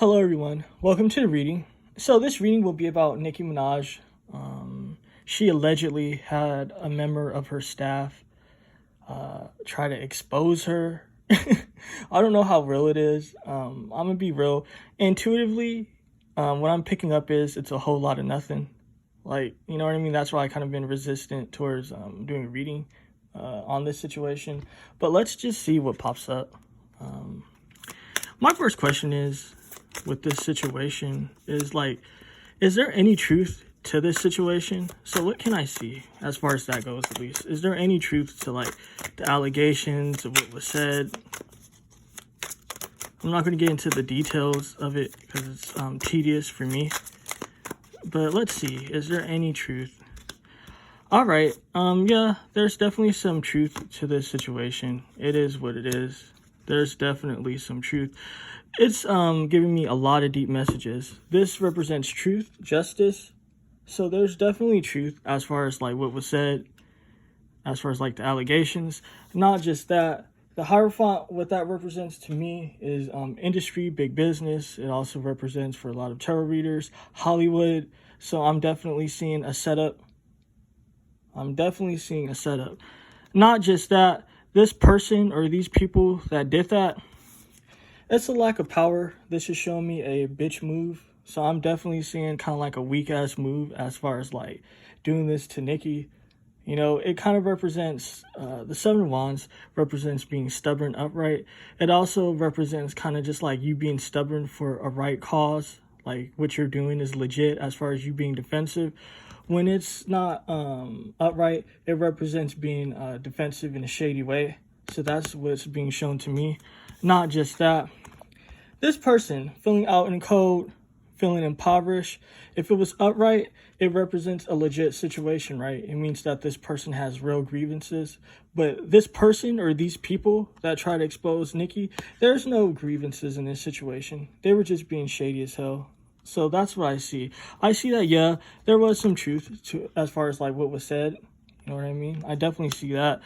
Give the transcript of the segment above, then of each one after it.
Hello everyone, welcome to the reading. So this reading will be about Nicki Minaj. She allegedly had a member of her staff try to expose her. I don't know how real it is. I'm gonna be real. Intuitively, what I'm picking up is it's a whole lot of nothing. Like, you know what I mean? That's why I kind of been resistant towards doing a reading on this situation. But let's just see what pops up. My first question is, with this situation, is there any truth to this situation? So what can I see as far as that goes, at least? Is there any truth to the allegations of what was said? I'm not going to get into the details of it because it's tedious for me. But let's see, is there any truth? All right, yeah, there's definitely some truth to this situation. It is what it is. There's definitely some truth. It's giving me a lot of deep messages. This represents truth, justice. So there's definitely truth as far as what was said, as far as the allegations. Not just that. The Hierophant, what that represents to me is industry, big business. It also represents for a lot of tarot readers, Hollywood. So I'm definitely seeing a setup. Not just that. This person or these people that did that, it's a lack of power. This is showing me a bitch move. So I'm definitely seeing kind of a weak ass move as far as doing this to Nicki. You know, it kind of represents, the Seven of Wands represents being stubborn, upright. It also represents kind of just you being stubborn for a right cause. What you're doing is legit as far as you being defensive. When it's not upright, it represents being defensive in a shady way. So that's what's being shown to me. Not just that. This person feeling out in cold, feeling impoverished. If it was upright, it represents a legit situation, right? It means that this person has real grievances. But this person or these people that try to expose Nicki, there's no grievances in this situation. They were just being shady as hell. So that's what I see. I see that, yeah, there was some truth to as far as what was said. You know what I mean? I definitely see that.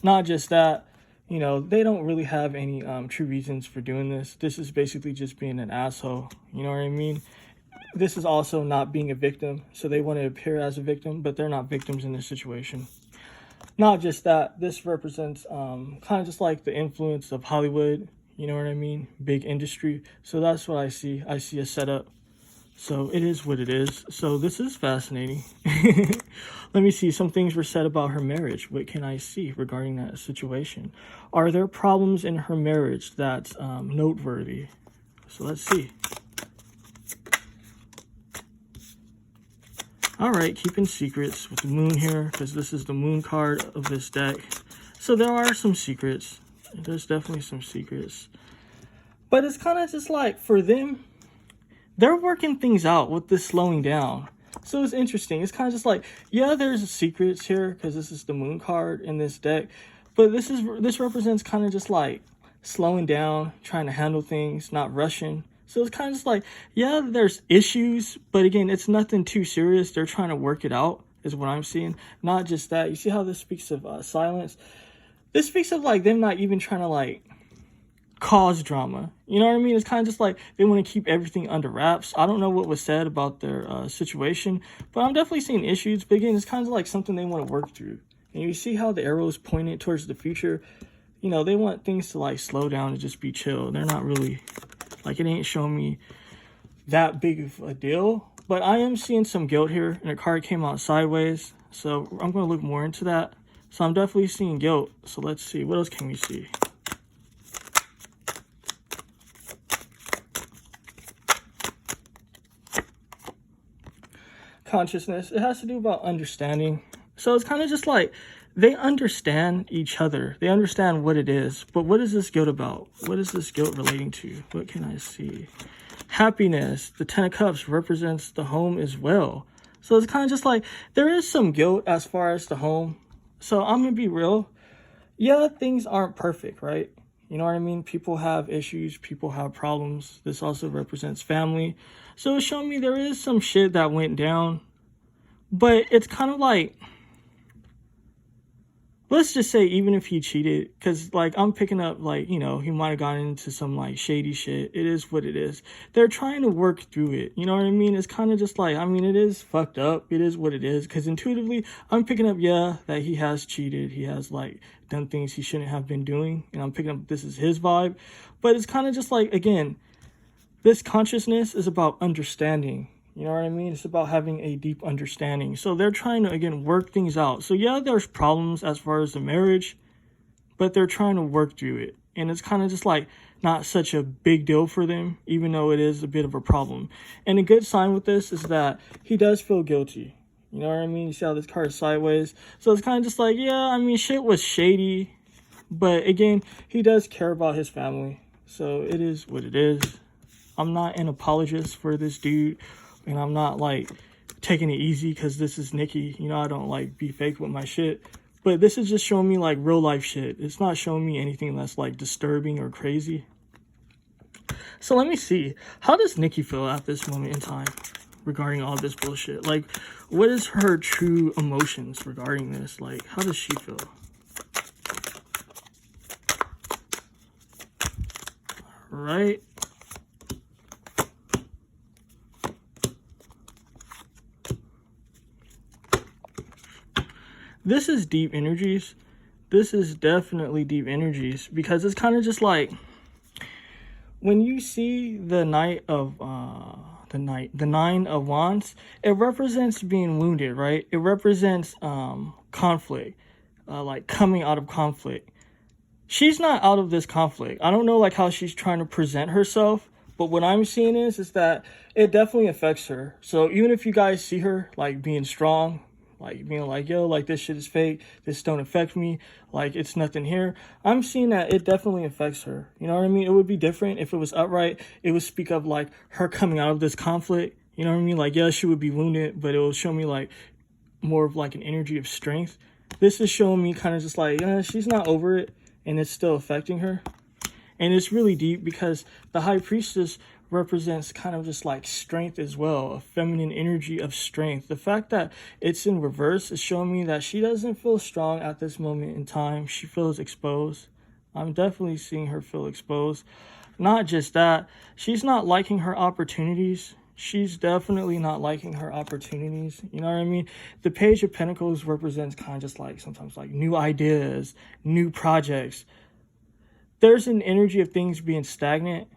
Not just that, you know, they don't really have any true reasons for doing this. This is basically just being an asshole. You know what I mean? This is also not being a victim. So they want to appear as a victim, but they're not victims in this situation. Not just that, this represents kind of just the influence of Hollywood. You know what I mean? Big industry. So that's what I see. I see a setup. So it is what it is. So this is fascinating. Let me see. Some things were said about her marriage. What can I see regarding that situation? Are there problems in her marriage that's noteworthy? So let's see. All right, keeping secrets with the moon here, because this is the moon card of this deck. So there are some secrets. There's definitely some secrets. But it's kind of just for them, they're working things out with this slowing down. So it's interesting. It's kind of just yeah, there's secrets here because this is the moon card in this deck. But this represents kind of just slowing down, trying to handle things, not rushing. So it's kind of just yeah, there's issues, but again, it's nothing too serious. They're trying to work it out is what I'm seeing. Not just that. You see how this speaks of silence? This speaks of them not even trying to cause drama. You know what I mean? It's kind of just they want to keep everything under wraps. I don't know what was said about their situation, but I'm definitely seeing issues. But again, it's kind of something they want to work through. And you see how the arrow is pointed towards the future. You know, they want things to slow down and just be chill. They're not really it ain't showing me that big of a deal. But I am seeing some guilt here, and a card came out sideways. So I'm going to look more into that. So I'm definitely seeing guilt. So let's see. What else can we see? Consciousness. It has to do about understanding. So it's kind of just they understand each other. They understand what it is. But what is this guilt about? What is this guilt relating to? What can I see? Happiness. The Ten of Cups represents the home as well. So it's kind of just there is some guilt as far as the home. So I'm going to be real. Yeah, things aren't perfect, right? You know what I mean? People have issues. People have problems. This also represents family. So it's showing me there is some shit that went down. But it's kind of let's just say even if he cheated, because like I'm picking up like, you know, he might have gotten into some like shady shit. It is what it is. They're trying to work through it, you know what I mean? It's kind of just like, I mean, it is fucked up. It is what it is, because intuitively I'm picking up, yeah, that he has cheated. He has like done things he shouldn't have been doing, and I'm picking up this is his vibe. But it's kind of just like, again, this consciousness is about understanding. You know what I mean? It's about having a deep understanding. So they're trying to, again, work things out. So yeah, there's problems as far as the marriage, but they're trying to work through it. And it's kind of just like not such a big deal for them, even though it is a bit of a problem. And a good sign with this is that he does feel guilty. You know what I mean? You see how this card is sideways? So it's kind of just like, yeah, I mean, shit was shady. But again, he does care about his family. So it is what it is. I'm not an apologist for this dude. And I'm not like taking it easy because this is Nicki. You know, I don't like be fake with my shit. But this is just showing me like real life shit. It's not showing me anything that's like disturbing or crazy. So let me see. How does Nicki feel at this moment in time regarding all this bullshit? Like, what is her true emotions regarding this? Like, how does she feel? Right? This is deep energies. This is definitely deep energies, because it's kind of just like when you see the Nine of Wands, it represents being wounded, right? It represents conflict, like coming out of conflict. She's not out of this conflict. I don't know like how she's trying to present herself, but what I'm seeing is that it definitely affects her. So even if you guys see her like being strong, like being like, yo, like this shit is fake, this don't affect me, like it's nothing here, I'm seeing that it definitely affects her. You know what I mean? It would be different if it was upright. It would speak of like her coming out of this conflict. You know what I mean? Like, yeah, she would be wounded, but it will show me like more of like an energy of strength. This is showing me kind of just like, she's not over it and it's still affecting her. And it's really deep because the High Priestess represents kind of just like strength as well, a feminine energy of strength. The fact that it's in reverse is showing me that she doesn't feel strong at this moment in time. She feels exposed. I'm definitely seeing her feel exposed. Not just that, she's not liking her opportunities. She's definitely not liking her opportunities. You know what I mean? The Page of Pentacles represents kind of just like sometimes like new ideas, new projects. There's an energy of things being stagnant.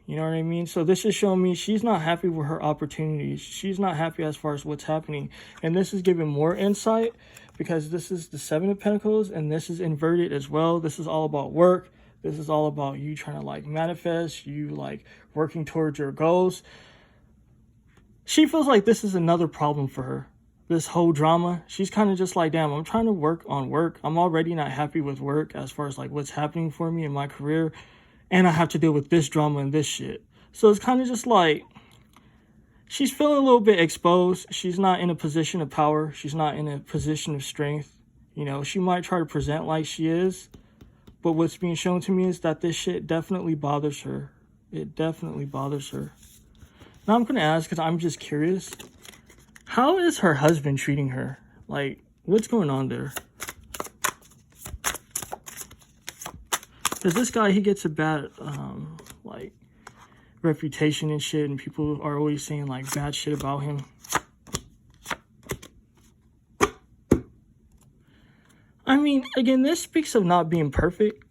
You know what I mean? So this is showing me she's not happy with her opportunities. She's not happy as far as what's happening. And this is giving more insight because this is the Seven of Pentacles and this is inverted as well. This is all about work. This is all about you trying to like manifest, you like working towards your goals. She feels like this is another problem for her. This whole drama, she's kind of just like, damn, I'm trying to work on work. I'm already not happy with work as far as like what's happening for me in my career. And I have to deal with this drama and this shit. So it's kind of just like, she's feeling a little bit exposed. She's not in a position of power. She's not in a position of strength. You know, she might try to present like she is. But what's being shown to me is that this shit definitely bothers her. It definitely bothers her. Now I'm going to ask, because I'm just curious, how is her husband treating her? Like, what's going on there? Because this guy, he gets a bad, like, reputation and shit, and people are always saying, like, bad shit about him. I mean, again, this speaks of not being perfect.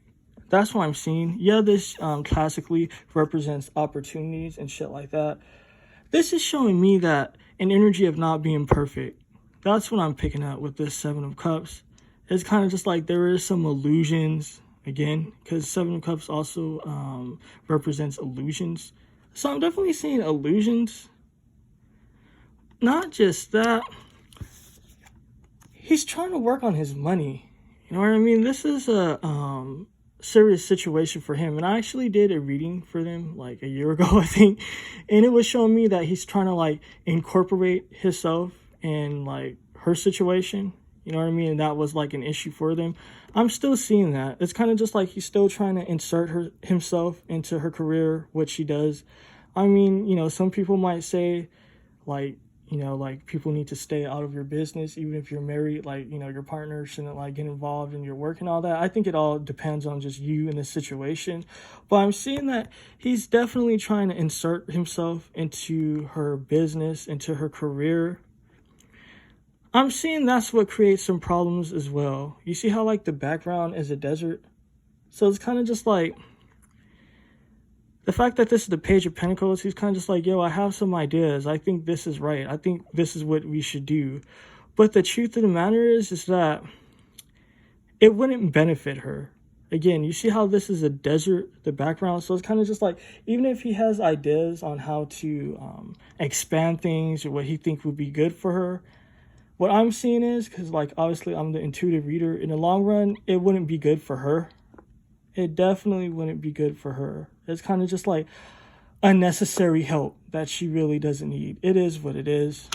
That's what I'm seeing. Yeah, this classically represents opportunities and shit like that. This is showing me that an energy of not being perfect. That's what I'm picking up with this Seven of Cups. It's kind of just like there is some illusions. Again, because Seven of Cups also represents illusions. So I'm definitely seeing illusions. Not just that. He's trying to work on his money. You know what I mean? This is a serious situation for him. And I actually did a reading for them like a year ago, I think. And it was showing me that he's trying to like incorporate himself in like her situation. You know what I mean? And that was like an issue for them. I'm still seeing that. It's kind of just like he's still trying to insert himself into her career, what she does. I mean, you know, some people might say like, you know, like people need to stay out of your business, even if you're married, like, you know, your partner shouldn't like get involved in your work and all that. I think it all depends on just you in this situation. But I'm seeing that he's definitely trying to insert himself into her business, into her career. I'm seeing that's what creates some problems as well. You see how like the background is a desert? So it's kind of just like, the fact that this is the Page of Pentacles, he's kind of just like, yo, I have some ideas. I think this is right. I think this is what we should do. But the truth of the matter is that it wouldn't benefit her. Again, you see how this is a desert, the background? So it's kind of just like, even if he has ideas on how to expand things or what he thinks would be good for her, what I'm seeing is, because like obviously I'm the intuitive reader, in the long run, it wouldn't be good for her. It definitely wouldn't be good for her. It's kind of just like unnecessary help that she really doesn't need. It is what it is.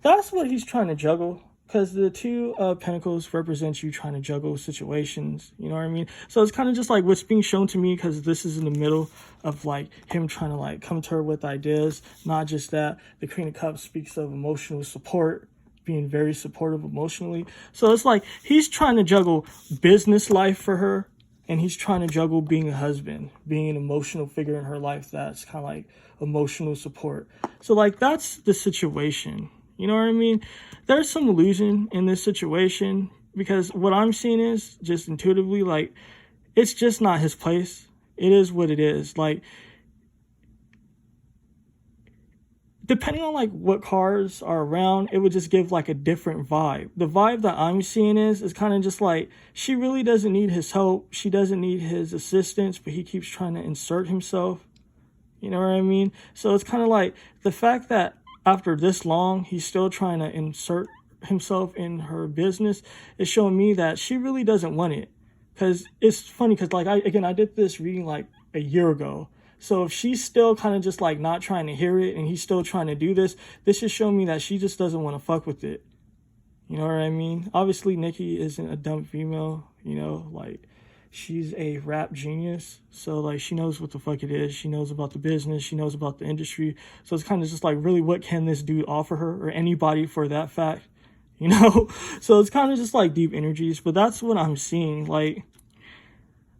That's what he's trying to juggle, because the Two of Pentacles represents you trying to juggle situations. You know what I mean? So it's kind of just like what's being shown to me, because this is in the middle of like him trying to like come to her with ideas. Not just that, the Queen of Cups speaks of emotional support, being very supportive emotionally. So it's like he's trying to juggle business life for her, and he's trying to juggle being a husband, being an emotional figure in her life that's kind of like emotional support. So like that's the situation. You know what I mean? There's some illusion in this situation, because what I'm seeing is just intuitively like it's just not his place. It is what it is. Like, depending on like what cards are around, it would just give like a different vibe. The vibe that I'm seeing is kind of just like she really doesn't need his help. She doesn't need his assistance, but he keeps trying to insert himself. You know what I mean? So it's kind of like the fact that after this long, he's still trying to insert himself in her business is showing me that she really doesn't want it. Because it's funny, because like I did this reading like a year ago. So if she's still kind of just like not trying to hear it, and he's still trying to do this is showing me that she just doesn't want to fuck with it. You know what I mean? Obviously, Nicki isn't a dumb female, you know, like she's a rap genius. So like she knows what the fuck it is. She knows about the business. She knows about the industry. So it's kind of just like, really, what can this dude offer her, or anybody for that fact? You know? So it's kind of just like deep energies, but that's what I'm seeing. Like,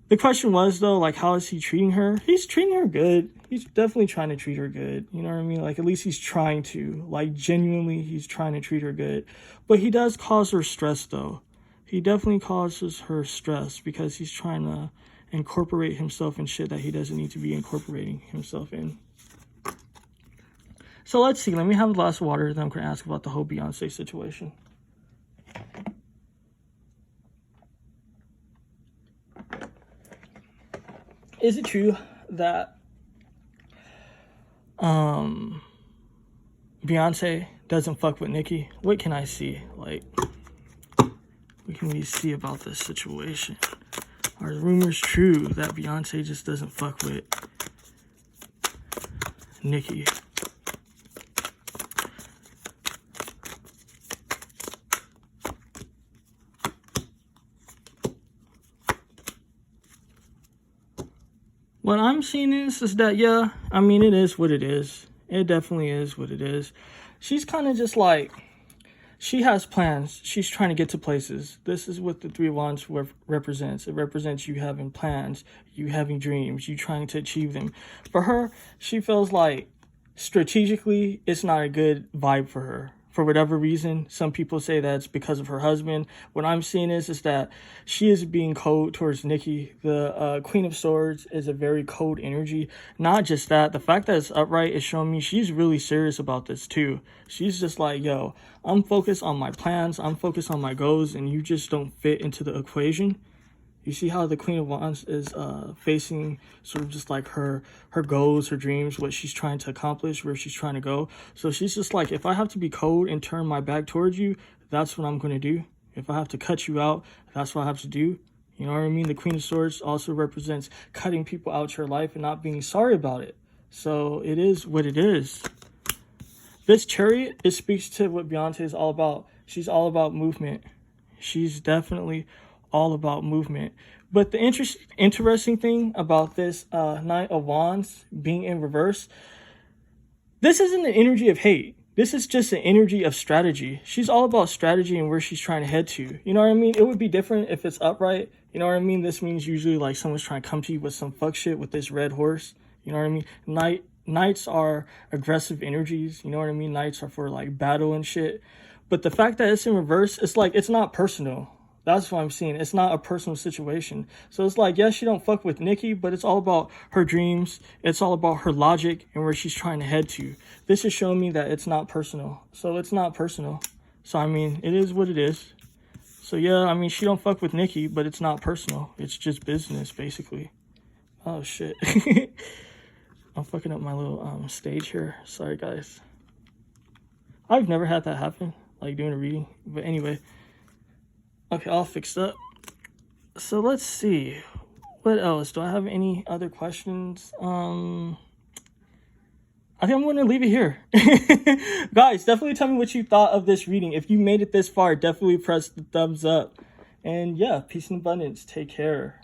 the question was, though, like, how is he treating her? He's treating her good. He's definitely trying to treat her good. You know what I mean? Like, at least he's trying to. Like, genuinely, he's trying to treat her good. But he does cause her stress, though. He definitely causes her stress, because he's trying to incorporate himself in shit that he doesn't need to be incorporating himself in. So let's see. Let me have a glass of water, then I'm going to ask about the whole Beyonce situation. Is it true that Beyonce doesn't fuck with Nicki? What can I see? Like, what can we see about this situation? Are the rumors true that Beyonce just doesn't fuck with Nicki? What I'm seeing is that, yeah, I mean, it is what it is. It definitely is what it is. She's kind of just like, she has plans. She's trying to get to places. This is what the Three of Wands represents. It represents you having plans, you having dreams, you trying to achieve them. For her, she feels like strategically, it's not a good vibe for her. For whatever reason, some people say that it's because of her husband. What I'm seeing is that she is being cold towards Nicki. The Queen of Swords is a very cold energy. Not just that, the fact that it's upright is showing me she's really serious about this too. She's just like, yo, I'm focused on my plans. I'm focused on my goals, and you just don't fit into the equation. You see how the Queen of Wands is facing sort of just like her goals, her dreams, what she's trying to accomplish, where she's trying to go. So she's just like, if I have to be cold and turn my back towards you, that's what I'm going to do. If I have to cut you out, that's what I have to do. You know what I mean? The Queen of Swords also represents cutting people out your life and not being sorry about it. So it is what it is. This Chariot, it speaks to what Beyonce is all about. She's all about movement. She's definitely all about movement. But the interesting thing about this Knight of Wands being in reverse, this isn't an energy of hate. This is just an energy of strategy. She's all about strategy and where she's trying to head to. You know what I mean? It would be different if it's upright. You know what I mean? This means usually like someone's trying to come to you with some fuck shit with this red horse. You know what I mean? Knights are aggressive energies. You know what I mean? Knights are for like battle and shit. But the fact that it's in reverse, it's like, it's not personal. That's what I'm seeing. It's not a personal situation. So it's like, yes, she don't fuck with Nicki, but it's all about her dreams. It's all about her logic and where she's trying to head to. This is showing me that it's not personal. So it's not personal. So, I mean, it is what it is. So, yeah, I mean, she don't fuck with Nicki, but it's not personal. It's just business, basically. Oh, shit. I'm fucking up my little stage here. Sorry, guys. I've never had that happen, like doing a reading. But anyway. Okay, all fixed up. So let's see. What else? Do I have any other questions? I think I'm going to leave it here. Guys, definitely tell me what you thought of this reading. If you made it this far, definitely press the thumbs up. And yeah, peace and abundance. Take care.